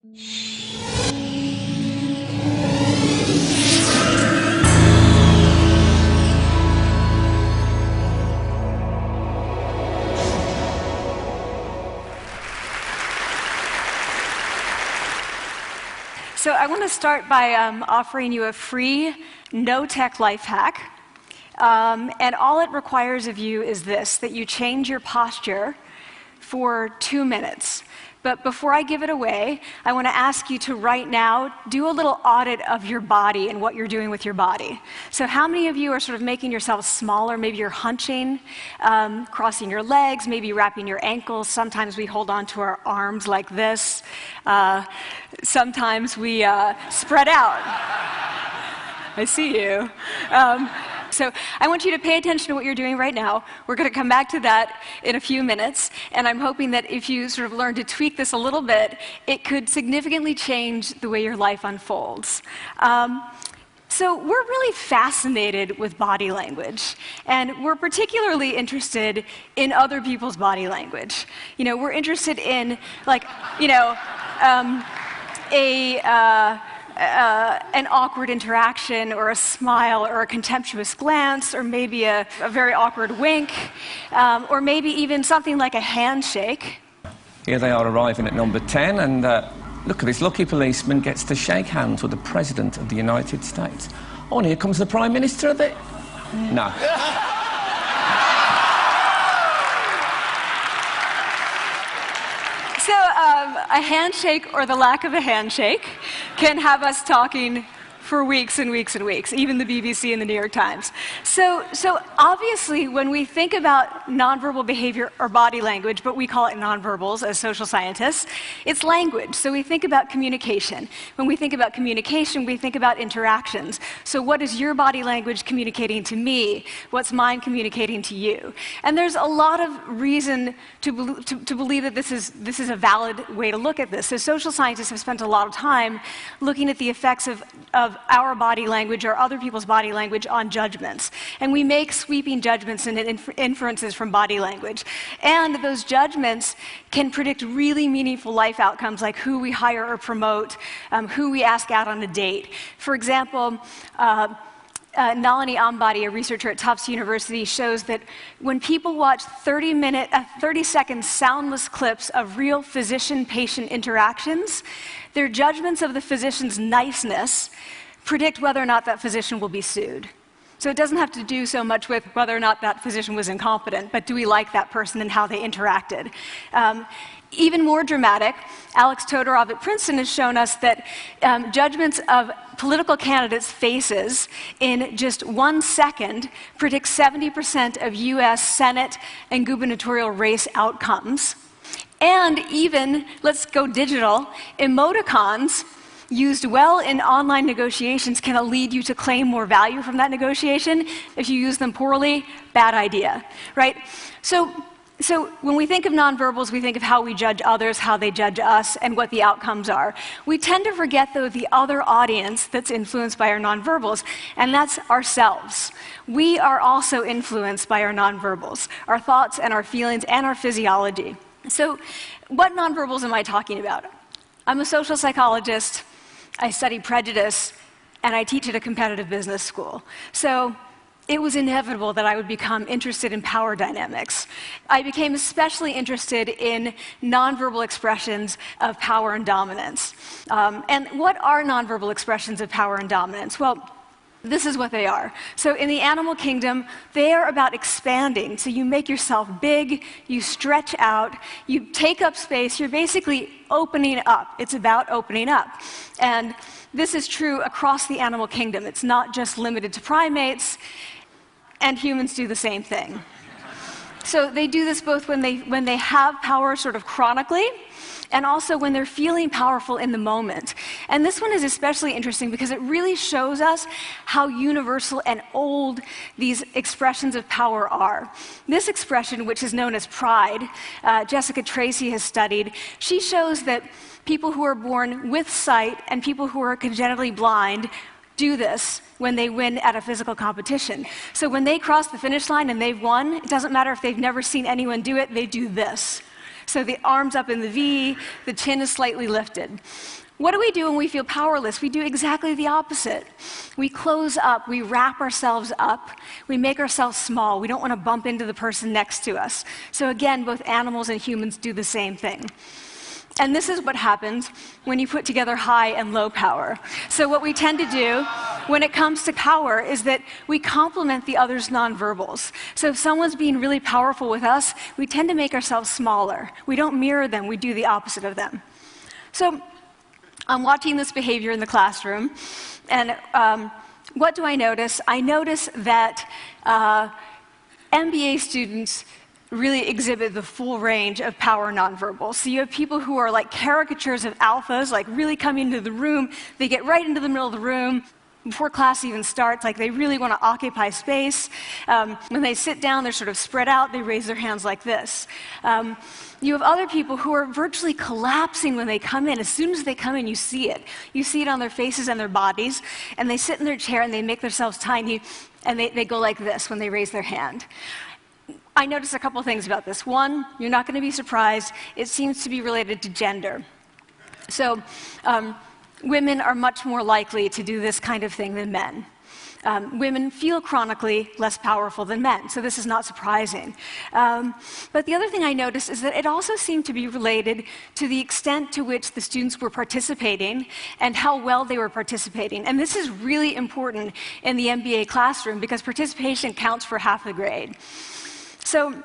So I want to start by offering you a free, no-tech life hack. And all it requires of you is this, that you change your posture for 2 minutes. But before I give it away, I want to ask you to right now do a little audit of your body and what you're doing with your body. So how many of you are sort of making yourselves smaller? Maybe you're hunching, crossing your legs, maybe wrapping your ankles. Sometimes we hold on to our arms like this. Sometimes we spread out. I see you. So I want you to pay attention to what you're doing right now. We're going to come back to that in a few minutes, and I'm hoping that if you sort of learn to tweak this a little bit, it could significantly change the way your life unfolds. So we're really fascinated with body language, and we're particularly interested in other people's body language. You know, we're interested in, like, you know, an awkward interaction, or a smile, or a contemptuous glance, or maybe a very awkward wink, or maybe even something like a handshake. Here they are arriving at number 10, and look at this lucky policeman gets to shake hands with the President of the United States. Oh, and here comes the Prime Minister of it. No. So a handshake, or the lack of a handshake, can have us talking for weeks and weeks and weeks, even the BBC and the New York Times. So obviously, when we think about nonverbal behavior or body language, but we call it nonverbals as social scientists, it's language. So we think about communication. When we think about communication, we think about interactions. So what is your body language communicating to me? What's mine communicating to you? And there's a lot of reason to believe that this is a valid way to look at this. So social scientists have spent a lot of time looking at the effects of our body language or other people's body language on judgments. And we make sweeping judgments and inferences from body language. And those judgments can predict really meaningful life outcomes, like who we hire or promote, who we ask out on a date. For example, Nalini Ambady, a researcher at Tufts University, shows that when people watch 30-second soundless clips of real physician-patient interactions, their judgments of the physician's niceness predict whether or not that physician will be sued. So it doesn't have to do so much with whether or not that physician was incompetent, but do we like that person and how they interacted? Even more dramatic, Alex Todorov at Princeton has shown us that judgments of political candidates' faces in just 1 second predict 70% of US Senate and gubernatorial race outcomes. And even, let's go digital, emoticons used well in online negotiations can lead you to claim more value from that negotiation. If you use them poorly, bad idea, right? So when we think of nonverbals, we think of how we judge others, how they judge us, and what the outcomes are. We tend to forget, though, the other audience that's influenced by our nonverbals, and that's ourselves. We are also influenced by our nonverbals, our thoughts and our feelings and our physiology. So what nonverbals am I talking about? I'm a social psychologist, I study prejudice, and I teach at a competitive business school. So it was inevitable that I would become interested in power dynamics. I became especially interested in nonverbal expressions of power and dominance. And what are nonverbal expressions of power and dominance? Well, this is what they are. So in the animal kingdom, they are about expanding. So you make yourself big, you stretch out, you take up space, you're basically opening up. It's about opening up. And this is true across the animal kingdom. It's not just limited to primates, and humans do the same thing. So they do this both when they have power sort of chronically, and also when they're feeling powerful in the moment. And this one is especially interesting because it really shows us how universal and old these expressions of power are. This expression, which is known as pride, Jessica Tracy has studied, she shows that people who are born with sight and people who are congenitally blind do this when they win at a physical competition. So when they cross the finish line and they've won, it doesn't matter if they've never seen anyone do it, they do this. So the arms up in the V, the chin is slightly lifted. What do we do when we feel powerless? We do exactly the opposite. We close up, we wrap ourselves up, we make ourselves small. We don't want to bump into the person next to us. So again, both animals and humans do the same thing. And this is what happens when you put together high and low power. So what we tend to do when it comes to power is that we complement the other's nonverbals. So if someone's being really powerful with us, we tend to make ourselves smaller. We don't mirror them, we do the opposite of them. So I'm watching this behavior in the classroom, and what do I notice? I notice that MBA students really exhibit the full range of power nonverbals. So you have people who are like caricatures of alphas, like really coming into the room. They get right into the middle of the room before class even starts, like they really want to occupy space. When they sit down, they're sort of spread out. They raise their hands like this. You have other people who are virtually collapsing when they come in. As soon as they come in, you see it. You see it on their faces and their bodies, and they sit in their chair and they make themselves tiny, and they go like this when they raise their hand. I noticed a couple things about this. One, you're not going to be surprised, it seems to be related to gender. So women are much more likely to do this kind of thing than men. Women feel chronically less powerful than men, so this is not surprising. But the other thing I noticed is that it also seemed to be related to the extent to which the students were participating and how well they were participating. And this is really important in the MBA classroom because participation counts for half the grade. So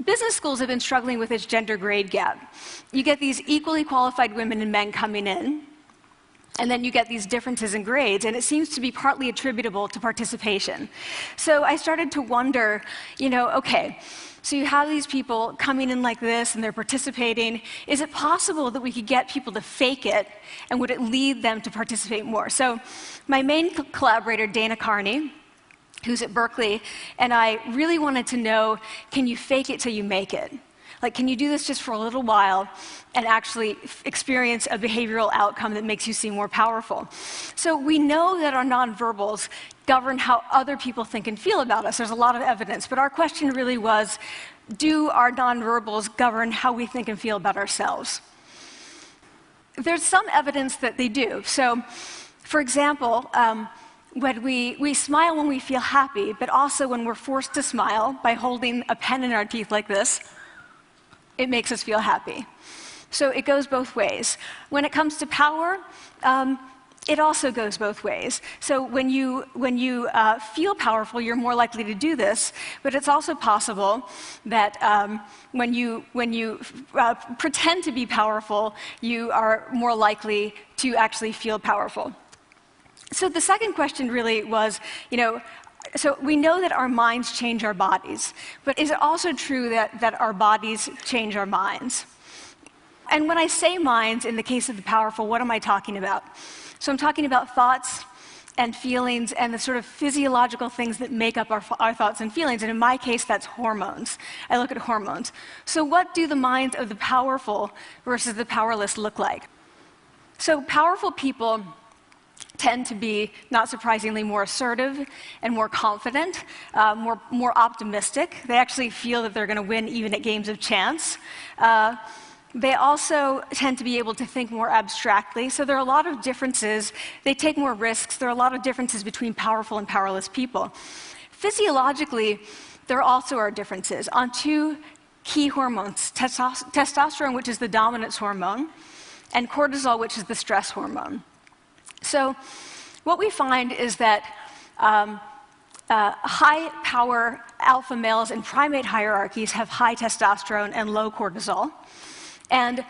business schools have been struggling with this gender grade gap. You get these equally qualified women and men coming in, and then you get these differences in grades, and it seems to be partly attributable to participation. So I started to wonder, okay, so you have these people coming in like this, and they're participating. Is it possible that we could get people to fake it, and would it lead them to participate more? So my main collaborator, Dana Carney, who's at Berkeley, and I really wanted to know, can you fake it till you make it? Like, can you do this just for a little while and actually experience a behavioral outcome that makes you seem more powerful? So we know that our nonverbals govern how other people think and feel about us. There's a lot of evidence, but our question really was, do our nonverbals govern how we think and feel about ourselves? There's some evidence that they do. So, for example, when we smile when we feel happy, but also when we're forced to smile by holding a pen in our teeth like this, it makes us feel happy. So it goes both ways. When it comes to power, it also goes both ways. So when you feel powerful, you're more likely to do this, but it's also possible that when you pretend to be powerful, you are more likely to actually feel powerful. So the second question really was, so we know that our minds change our bodies, but is it also true that our bodies change our minds? And when I say minds, in the case of the powerful, what am I talking about? So I'm talking about thoughts and feelings and the sort of physiological things that make up our thoughts and feelings. And in my case, that's hormones. I look at hormones. So what do the minds of the powerful versus the powerless look like? So powerful people tend to be, not surprisingly, more assertive and more confident, more optimistic. They actually feel that they're going to win even at games of chance. They also tend to be able to think more abstractly. So there are a lot of differences. They take more risks. There are a lot of differences between powerful and powerless people. Physiologically, there also are differences on two key hormones, testosterone, which is the dominance hormone, and cortisol, which is the stress hormone. So what we find is that high-power alpha males in primate hierarchies have high testosterone and low cortisol. And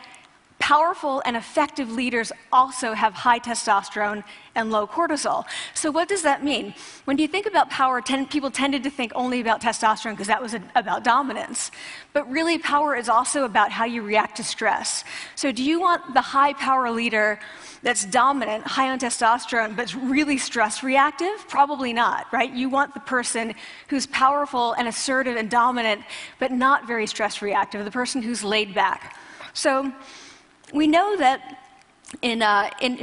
powerful and effective leaders also have high testosterone and low cortisol. So what does that mean? When you think about power, people tended to think only about testosterone because that was about dominance. But really, power is also about how you react to stress. So do you want the high-power leader that's dominant, high on testosterone, but really stress reactive? Probably not, right? You want the person who's powerful and assertive and dominant, but not very stress reactive, the person who's laid back. So we know that in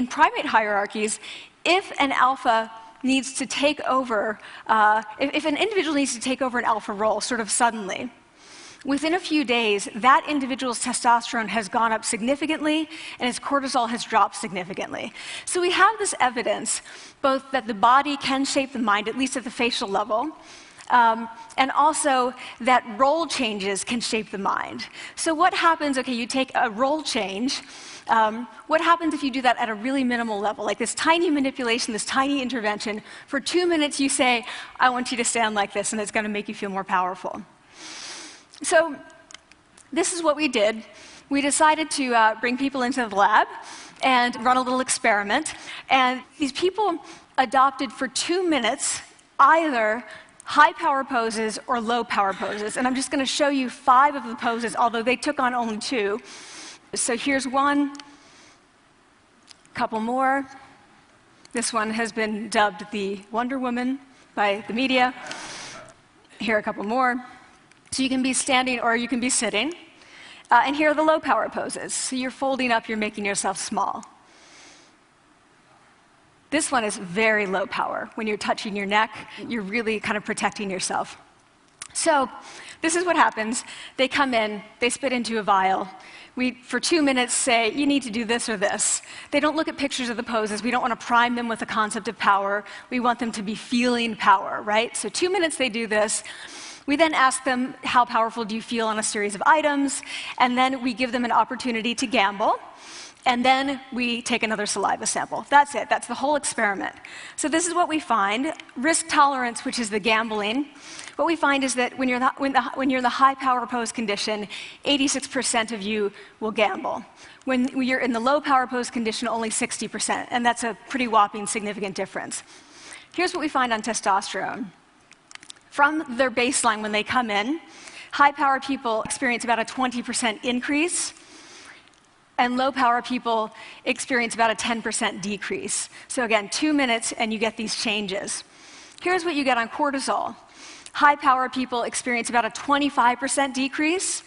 primate hierarchies, if an alpha needs to take over, if an individual needs to take over an alpha role sort of suddenly, within a few days, that individual's testosterone has gone up significantly and his cortisol has dropped significantly. So we have this evidence, both that the body can shape the mind, at least at the facial level, and also that role changes can shape the mind. So what happens, okay, you take a role change, what happens if you do that at a really minimal level, like this tiny manipulation, this tiny intervention? For 2 minutes you say, I want you to stand like this, and it's going to make you feel more powerful. So this is what we did. We decided to bring people into the lab and run a little experiment. And these people adopted for 2 minutes either high power poses or low power poses. And I'm just going to show you 5 of the poses, although they took on only 2. So here's one, a couple more. This one has been dubbed the Wonder Woman by the media. Here are a couple more. So you can be standing or you can be sitting. And here are the low power poses. So you're folding up, you're making yourself small. This one is very low power. When you're touching your neck, you're really kind of protecting yourself. So this is what happens. They come in, they spit into a vial. We, for 2 minutes, say, you need to do this or this. They don't look at pictures of the poses. We don't want to prime them with the concept of power. We want them to be feeling power, right? So 2 minutes they do this. We then ask them, how powerful do you feel on a series of items? And then we give them an opportunity to gamble. And then we take another saliva sample. That's it. That's the whole experiment. So this is what we find. Risk tolerance, which is the gambling. What we find is that when you're in the high power pose condition, 86% of you will gamble. When you're in the low power pose condition, only 60%. And that's a pretty whopping significant difference. Here's what we find on testosterone. From their baseline when they come in, high power people experience about a 20% increase. And low power people experience about a 10% decrease. So again, 2 minutes and you get these changes. Here's what you get on cortisol. High power people experience about a 25% decrease,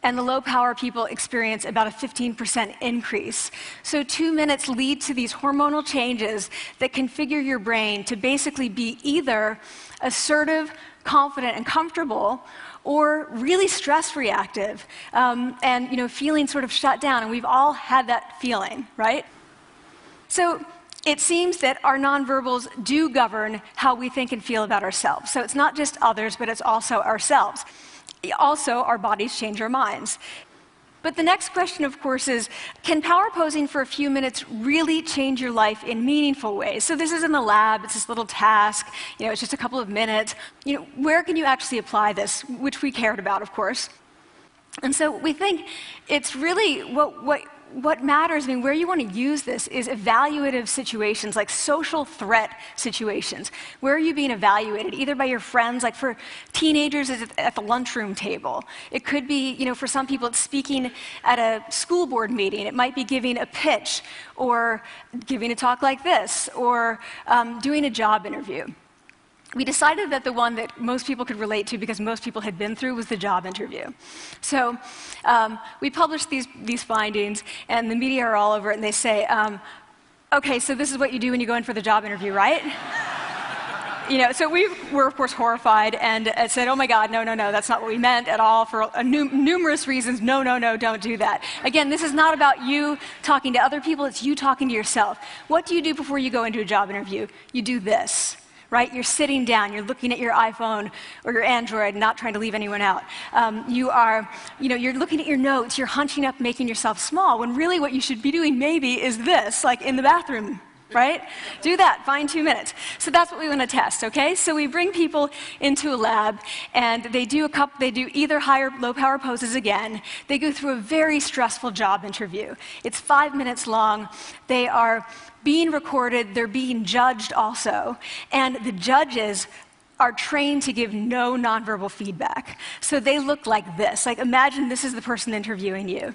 and the low power people experience about a 15% increase. So 2 minutes lead to these hormonal changes that configure your brain to basically be either assertive, confident, and comfortable, or really stress reactive, and feeling sort of shut down. And we've all had that feeling, right? So it seems that our nonverbals do govern how we think and feel about ourselves. So it's not just others, but it's also ourselves. Also, our bodies change our minds. But the next question, of course, is, can power posing for a few minutes really change your life in meaningful ways? So this is in the lab, it's this little task, it's just a couple of minutes. Where can you actually apply this, which we cared about, of course. And so we think it's really what matters, where you want to use this is evaluative situations, like social threat situations. Where are you being evaluated? Either by your friends, like for teenagers, it's at the lunchroom table. It could be, for some people, it's speaking at a school board meeting. It might be giving a pitch, or giving a talk like this, or doing a job interview. We decided that the one that most people could relate to, because most people had been through, was the job interview. So we published these findings, and the media are all over it, and they say, okay, so this is what you do when you go in for the job interview, right? So we were, of course, horrified and said, oh my God, no, that's not what we meant at all, for numerous reasons. No, don't do that. Again, this is not about you talking to other people, it's you talking to yourself. What do you do before you go into a job interview? You do this. Right? You're sitting down, you're looking at your iPhone or your Android, not trying to leave anyone out. You're looking at your notes, you're hunching up, making yourself small, when really what you should be doing maybe is this, like in the bathroom, right? Do that, find 2 minutes. So that's what we want to test, okay? So we bring people into a lab, and they do either high or low power poses again. They go through a very stressful job interview. It's 5 minutes long. They are being recorded, they're being judged also, and the judges are trained to give no nonverbal feedback. So they look like this. Like, imagine this is the person interviewing you.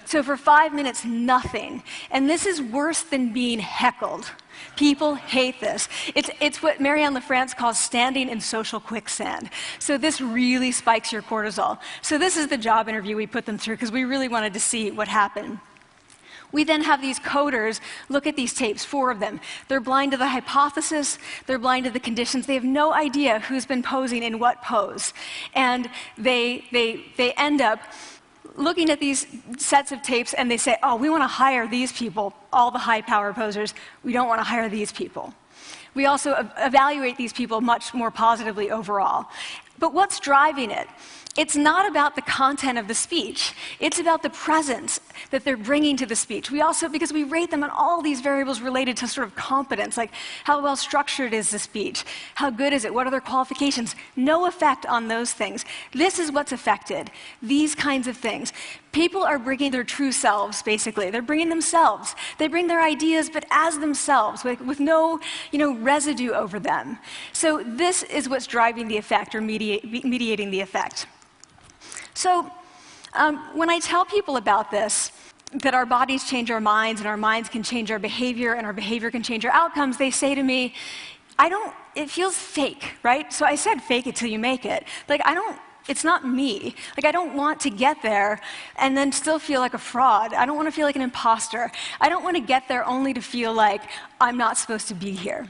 So for 5 minutes, nothing. And this is worse than being heckled. People hate this. It's what Marianne LaFrance calls standing in social quicksand. So this really spikes your cortisol. So this is the job interview we put them through, because we really wanted to see what happened. We then have these coders look at these tapes, 4 of them. They're blind to the hypothesis, they're blind to the conditions. They have no idea who's been posing in what pose. And they end up looking at these sets of tapes and they say, oh, we want to hire these people, all the high power posers. We don't want to hire these people. We also evaluate these people much more positively overall. But what's driving it? It's not about the content of the speech. It's about the presence that they're bringing to the speech. We also, because we rate them on all these variables related to sort of competence, like how well structured is the speech? How good is it? What are their qualifications? No effect on those things. This is what's affected, these kinds of things. People are bringing their true selves, basically. They're bringing themselves. They bring their ideas, but as themselves, with no residue over them. So this is what's driving the effect, or mediating the effect. So when I tell people about this, that our bodies change our minds, and our minds can change our behavior, and our behavior can change our outcomes, they say to me, it feels fake, right? So I said, fake it till you make it. Like, it's not me. Like, I don't want to get there and then still feel like a fraud. I don't want to feel like an imposter. I don't want to get there only to feel like I'm not supposed to be here.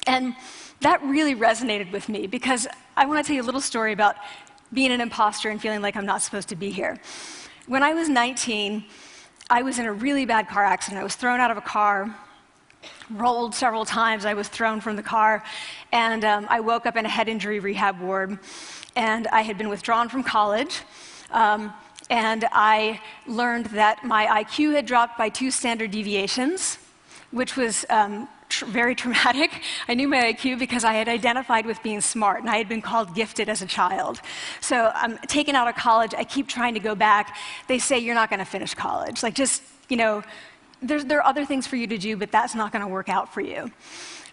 And that really resonated with me, because I want to tell you a little story about being an imposter and feeling like I'm not supposed to be here. When I was 19, I was in a really bad car accident. I was thrown out of a car, rolled several times. I was thrown from the car, and I woke up in a head injury rehab ward. And I had been withdrawn from college, and I learned that my IQ had dropped by 2 standard deviations, which was very traumatic. I knew my IQ because I had identified with being smart, and I had been called gifted as a child. So I'm taken out of college. I keep trying to go back. They say, you're not going to finish college. Like, just, there are other things for you to do, but that's not going to work out for you.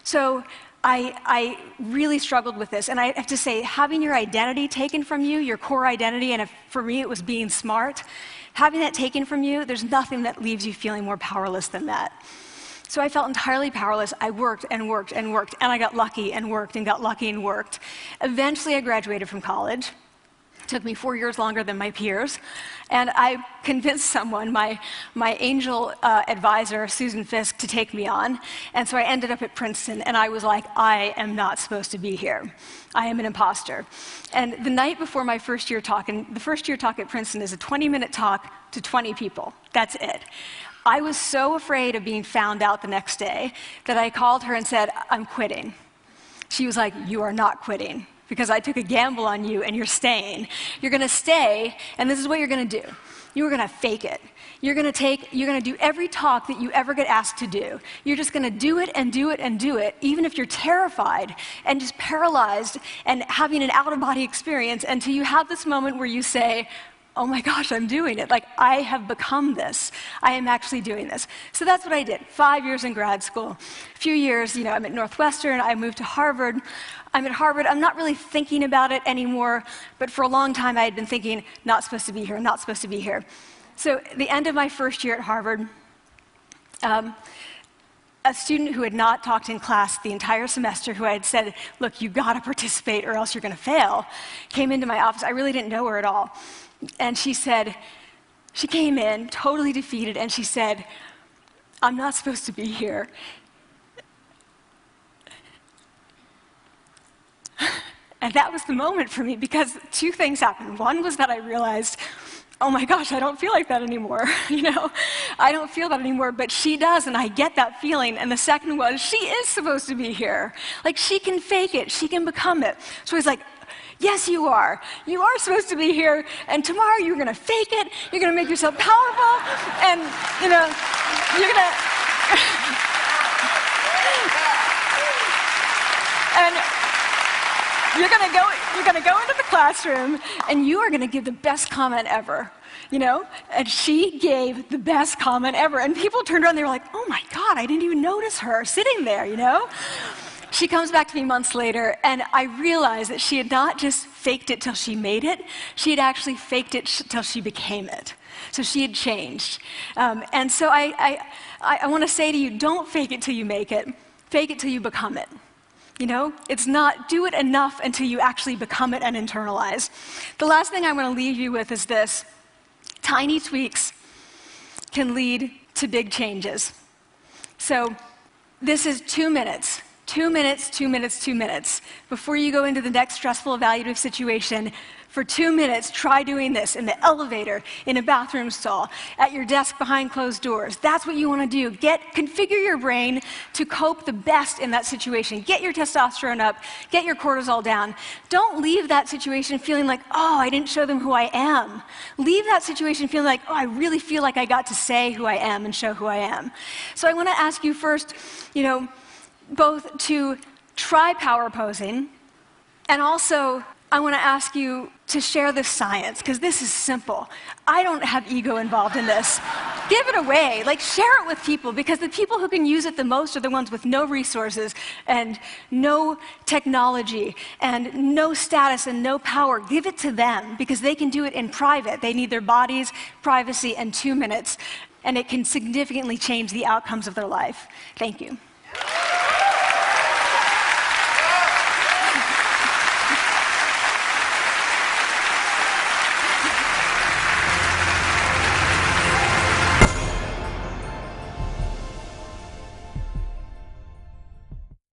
So I really struggled with this, and I have to say, having your identity taken from you, your core identity, and for me it was being smart, having that taken from you, there's nothing that leaves you feeling more powerless than that. So I felt entirely powerless. I worked and worked and worked, and I got lucky and worked and got lucky and worked. Eventually I graduated from college. It took me 4 years longer than my peers, and I convinced someone, my angel advisor, Susan Fisk, to take me on. And so I ended up at Princeton, and I was like, I am not supposed to be here. I am an imposter. And the night before my first year talk, and the first year talk at Princeton is a 20-minute talk to 20 people. That's it. I was so afraid of being found out the next day that I called her and said, I'm quitting. She was like, you are not quitting, because I took a gamble on you and you're staying. You're going to stay, and this is what you're going to do. You're going to fake it. You're going to do every talk that you ever get asked to do. You're just going to do it and do it and do it, even if you're terrified and just paralyzed and having an out-of-body experience, until you have this moment where you say, oh my gosh, I'm doing it. Like, I have become this. I am actually doing this. So that's what I did. 5 years in grad school. A few years, I'm at Northwestern. I moved to Harvard. I'm at Harvard. I'm not really thinking about it anymore, but for a long time I had been thinking, not supposed to be here, not supposed to be here. So at the end of my first year at Harvard, a student who had not talked in class the entire semester, who I had said, look, you got to participate or else you're going to fail, came into my office. I really didn't know her at all. And she came in totally defeated, and she said, I'm not supposed to be here. And that was the moment for me, because 2 things happened. One was that I realized, oh my gosh, I don't feel like that anymore. I don't feel that anymore, but she does, and I get that feeling. And the second was, she is supposed to be here. Like, she can fake it, she can become it. So he's like, yes, you are. You are supposed to be here, and tomorrow you're going to fake it, you're going to make yourself powerful, and, you're going to... and you're going to go into the classroom, and you are going to give the best comment ever, And she gave the best comment ever, and people turned around, and they were like, oh my God, I didn't even notice her sitting there, She comes back to me months later, and I realized that she had not just faked it till she made it, she had actually faked it till she became it. So she had changed. And so I want to say to you, don't fake it till you make it. Fake it till you become it. It's not do it enough until you actually become it and internalize. The last thing I'm going to leave you with is this. Tiny tweaks can lead to big changes. So this is 2 minutes. 2 minutes, 2 minutes, 2 minutes. Before you go into the next stressful evaluative situation, for 2 minutes, try doing this in the elevator, in a bathroom stall, at your desk behind closed doors. That's what you want to do. Configure your brain to cope the best in that situation. Get your testosterone up, get your cortisol down. Don't leave that situation feeling like, oh, I didn't show them who I am. Leave that situation feeling like, oh, I really feel like I got to say who I am and show who I am. So I want to ask you first, both to try power posing, and also I want to ask you to share this science, because this is simple. I don't have ego involved in this. Give it away, share it with people, because the people who can use it the most are the ones with no resources and no technology and no status and no power. Give it to them, because they can do it in private. They need their bodies, privacy, and 2 minutes, and it can significantly change the outcomes of their life. Thank you.